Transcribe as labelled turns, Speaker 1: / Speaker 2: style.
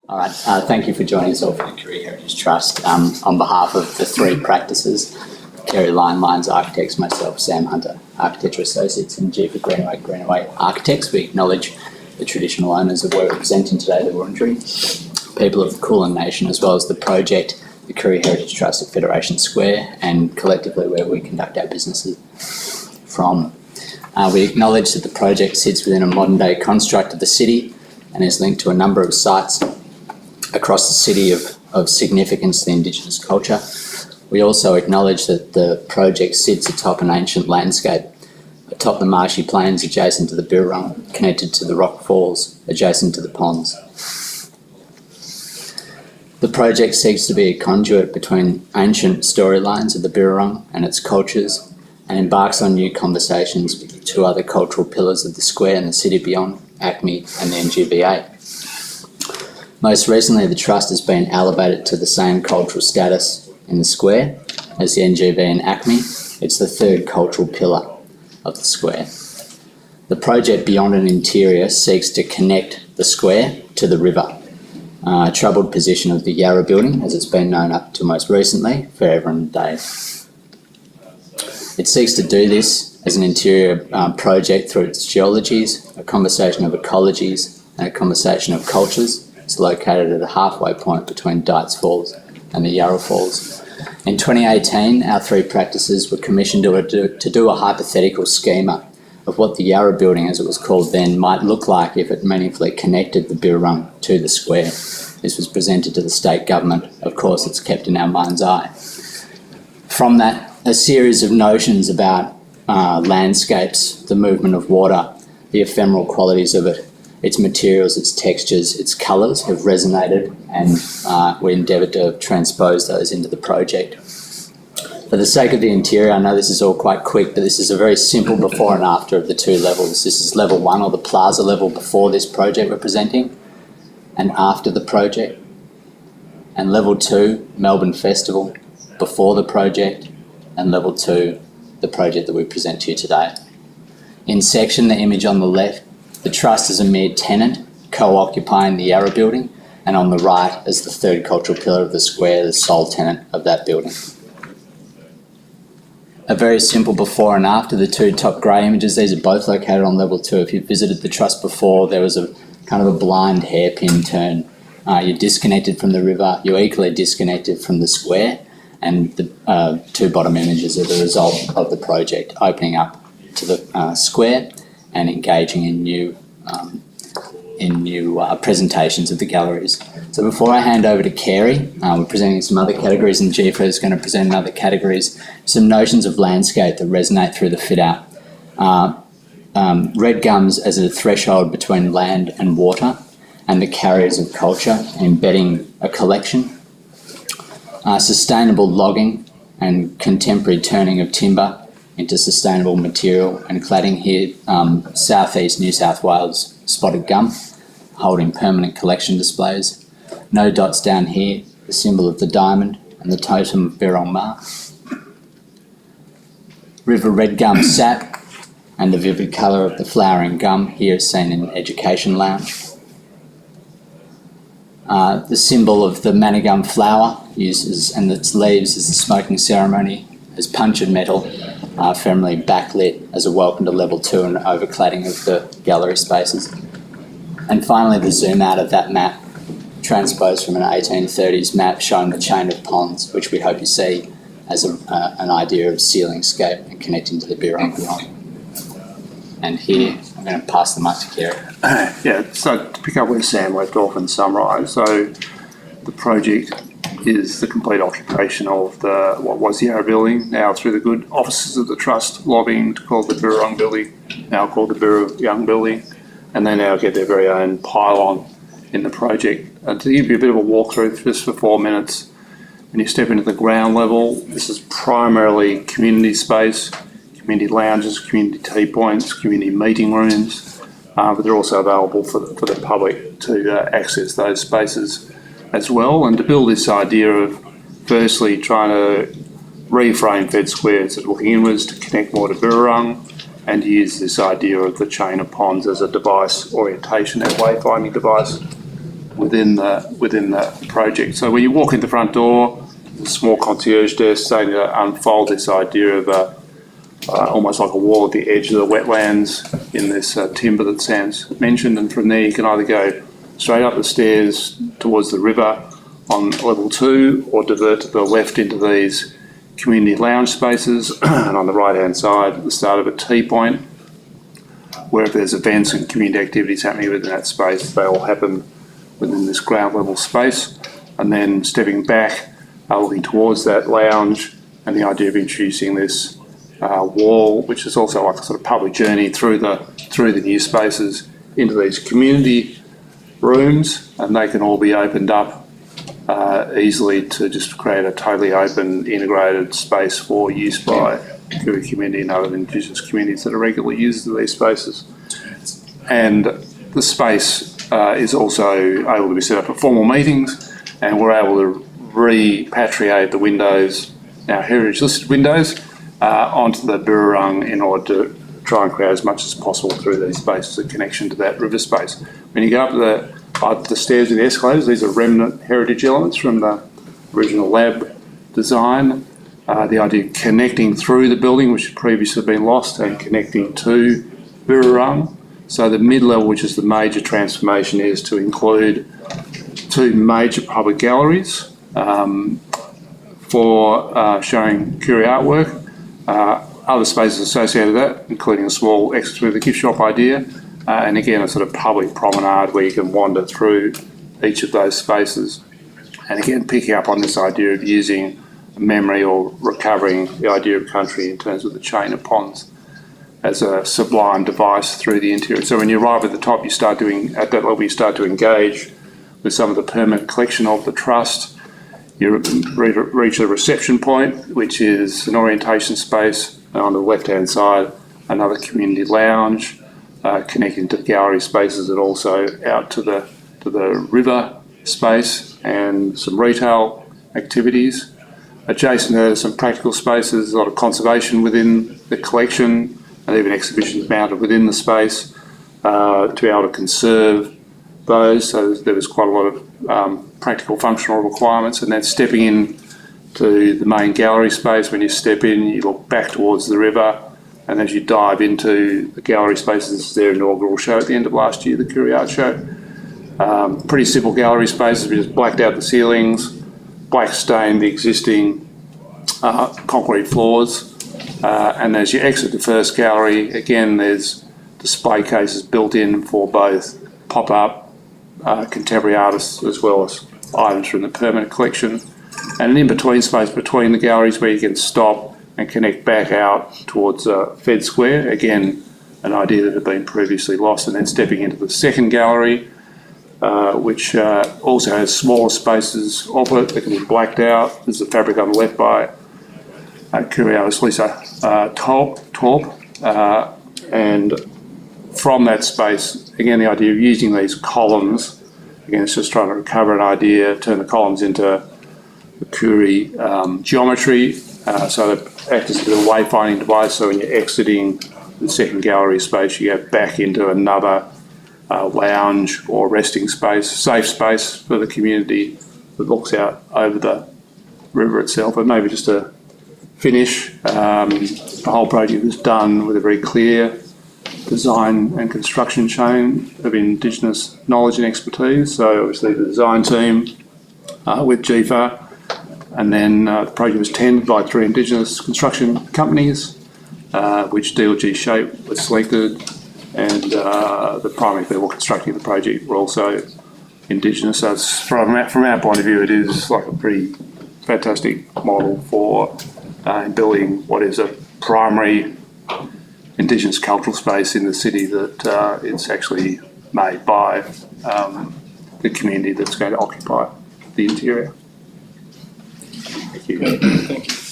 Speaker 1: All right, thank you for joining us all for the Koorie Heritage Trust. On behalf of the three practices, Kerry Lyons Architects, myself, Sam Hunter, Architecture Associates, and G for Greenaway Architects, we acknowledge the traditional owners of where we're presenting today, the Wurundjeri, people of the Kulin Nation, as well as the project, the Koorie Heritage Trust at Federation Square, and collectively where we conduct our businesses from. We acknowledge that the project sits within a modern-day construct of the city and is linked to a number of sites across the city of significance to the Indigenous culture. We also acknowledge that the project sits atop an ancient landscape, atop the marshy plains adjacent to the Birrarung, connected to the rock falls adjacent to the ponds. The project seeks to be a conduit between ancient storylines of the Birrarung and its cultures, and embarks on new conversations with the two other cultural pillars of the square and the city beyond, ACME and the NGBA. Most recently, the Trust has been elevated to the same cultural status in the square as the NGB and ACME. It's the third cultural pillar of the square. The project Beyond an Interior seeks to connect the square to the river, a troubled position of the Yarra Building, as it's been known up to most recently, forever and a day. It seeks to do this as an interior project through its geologies, a conversation of ecologies, and a conversation of cultures. It's located at a halfway point between Dights Falls and the Yarra Falls. In 2018, our three practices were commissioned to do a hypothetical schema of what the Yarra Building, as it was called then, might look like if it meaningfully connected the Birrarung to the square. This was presented to the state government. Of course, it's kept in our mind's eye. From that, a series of notions about landscapes, the movement of water, the ephemeral qualities of it, its materials, its textures, its colours have resonated, and we endeavoured to transpose those into the project. For the sake of the interior, I know this is all quite quick, but this is a very simple before and after of the two levels. This is level one, or the plaza level, before this project we're presenting, and after the project. And level two, Melbourne Festival, before the project, and level two, the project that we present to you today. In section, the image on the left, the Trust is a mere tenant, co-occupying the Yarra Building, and on the right as the third cultural pillar of the square, the sole tenant of that building. A very simple before and after, the two top grey images, these are both located on level two. If you've visited the Trust before, there was a kind of a blind hairpin turn. You're disconnected from the river, you're equally disconnected from the square, and the two bottom images are the result of the project, opening up to the square and engaging in new presentations of the galleries. So before I hand over to Kerry, we're presenting some other categories, and Jifa is going to present in other categories some notions of landscape that resonate through the fit-out. Red gums as a threshold between land and water, and the carriers of culture, embedding a collection. Sustainable logging and contemporary turning of timber into sustainable material, and cladding here, southeast New South Wales spotted gum, holding permanent collection displays. No dots down here, the symbol of the diamond and the totem of Birrarung. River red gum sap and the vivid colour of the flowering gum, here seen in Education Lounge. The symbol of the manigum flower uses, and its leaves as the smoking ceremony, as punctured metal, firmly backlit as a welcome to level two and overcladding of the gallery spaces. And finally, the zoom out of that map, transposed from an 1830s map showing the chain of ponds, which we hope you see as an idea of sealingscape and connecting to the Birrarung beyond. And here, I'm going to pass the mic to Kerry.
Speaker 2: Yeah, so to pick up where Sam left off and summarise, so the project is the complete occupation of what was the Yarra Building, now through the good offices of the Trust lobbying to call it the Birrarung Building, now called the Birrarung Building, and they now get their very own pylon in the project. And to give you a bit of a walkthrough just for 4 minutes, when you step into the ground level, this is primarily community space, community lounges, community tea points, community meeting rooms, but they're also available for the public to access those spaces as well, and to build this idea of firstly trying to reframe Fed Square as looking inwards to connect more to Birrarung, and use this idea of the chain of ponds as a device orientation and wayfinding device. within the project. So when you walk in the front door, there's a small concierge desk starting to unfold this idea of almost like a wall at the edge of the wetlands in this timber that Sam's mentioned, and from there you can either go straight up the stairs towards the river on level 2 or divert to the left into these community lounge spaces, and on the right hand side at the start of a T-point, where if there's events and community activities happening within that space, they all happen within this ground level space. And then stepping back, looking towards that lounge, and the idea of introducing this wall, which is also like a sort of public journey through the new spaces into these community rooms, and they can all be opened up easily to just create a totally open, integrated space for use by Koorie community and other Indigenous communities that are regular users of these spaces. And the space is also able to be set up for formal meetings, and we're able to repatriate the windows, our heritage listed windows, onto the Birrarung in order to try and create as much as possible through these spaces a connection to that river space. When you go up the stairs with the escalators, these are remnant heritage elements from the original lab design. The idea of connecting through the building, which had previously been lost, and connecting to Birrarung. So the mid-level, which is the major transformation, is to include 2 major public galleries for showing Koorie artwork. Other spaces associated with that, including a small exit through the gift shop idea, and again a sort of public promenade where you can wander through each of those spaces. And again, picking up on this idea of using memory or recovering the idea of country in terms of the chain of ponds as a sublime device through the interior. So when you arrive at the top, at that level you start to engage with some of the permanent collection of the Trust. You reach a reception point, which is an orientation space. On the left-hand side, another community lounge connecting to the gallery spaces, and also out to the river space, and some retail activities. Adjacent to that are some practical spaces, a lot of conservation within the collection, and even exhibitions mounted within the space to be able to conserve those. So there was quite a lot of practical functional requirements. And then stepping in to the main gallery space, when you step in, you look back towards the river, and as you dive into the gallery spaces, their inaugural show at the end of last year, the Koorie Art Show. Pretty simple gallery spaces. We just blacked out the ceilings, black stained the existing concrete floors, and as you exit the first gallery, again there's display cases built in for both pop-up contemporary artists as well as items from the permanent collection, and an in-between space between the galleries where you can stop and connect back out towards Fed Square. Again, an idea that had been previously lost. And then stepping into the second gallery, which also has smaller spaces of it that can be blacked out. There's the fabric on the left by Koorie artist Lisa Torp. And from that space, again, the idea of using these columns, again, it's just trying to recover an idea, turn the columns into the Koorie geometry, so they act as a bit of a wayfinding device. So when you're exiting the second gallery space, you go back into another lounge or resting space, safe space for the community that looks out over the river itself. And maybe just to finish, the whole project was done with a very clear design and construction chain of Indigenous knowledge and expertise. So obviously the design team with GFA, and then the project was tendered by 3 Indigenous construction companies, which DLG Shape was selected, and the primary people constructing the project were also Indigenous. So from our point of view, it is like a pretty fantastic model for building what is a primary Indigenous cultural space in the city that it's actually made by the community that's going to occupy the interior. Thank you.
Speaker 3: Thank you.